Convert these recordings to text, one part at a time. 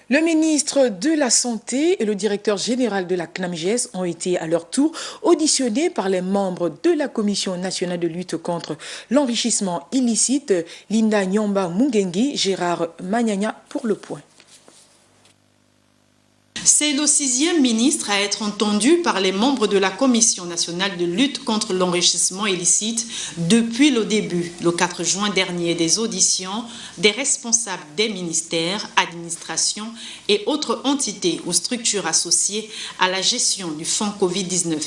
Le ministre de la Santé et le directeur général de la CNAMGS ont été à leur tour auditionnés par les membres de la Commission nationale de lutte contre l'enrichissement illicite, Linda Nyamba Mungengi, Gérard Magnagna pour le point. C'est le 6e ministre à être entendu par les membres de la Commission nationale de lutte contre l'enrichissement illicite depuis le début, le 4 juin dernier, des auditions des responsables des ministères, administrations et autres entités ou structures associées à la gestion du fonds Covid-19.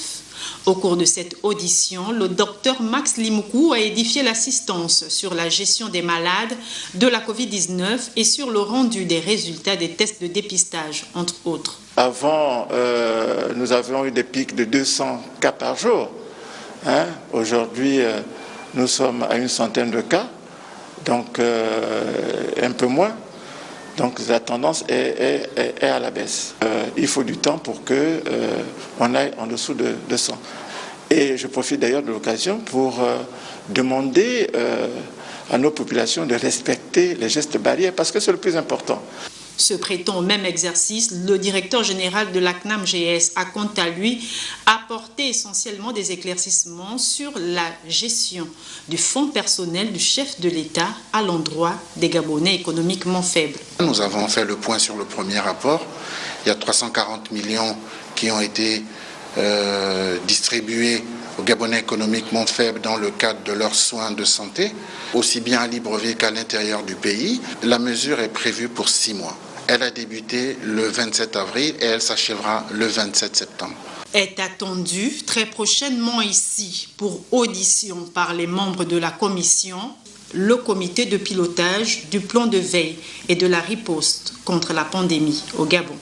Au cours de cette audition, le docteur Max Limoukou a édifié l'assistance sur la gestion des malades de la Covid-19 et sur le rendu des résultats des tests de dépistage, entre autres. Avant, nous avions eu des pics de 200 cas par jour. Aujourd'hui, nous sommes à une centaine de cas, donc un peu moins. Donc la tendance est à la baisse. Il faut du temps pour qu'on aille en dessous de 100. Et je profite d'ailleurs de l'occasion pour demander à nos populations de respecter les gestes barrières parce que c'est le plus important. Se prêtant au même exercice, le directeur général de la CNAMGS a quant à lui apporté essentiellement des éclaircissements sur la gestion du fonds personnel du chef de l'État à l'endroit des Gabonais économiquement faibles. Nous avons fait le point sur le premier rapport. Il y a 340 millions qui ont été distribués aux Gabonais économiquement faibles dans le cadre de leurs soins de santé, aussi bien à Libreville qu'à l'intérieur du pays. La mesure est prévue pour 6 mois. Elle a débuté le 27 avril et elle s'achèvera le 27 septembre. Est attendu très prochainement ici pour audition par les membres de la commission, le comité de pilotage du plan de veille et de la riposte contre la pandémie au Gabon.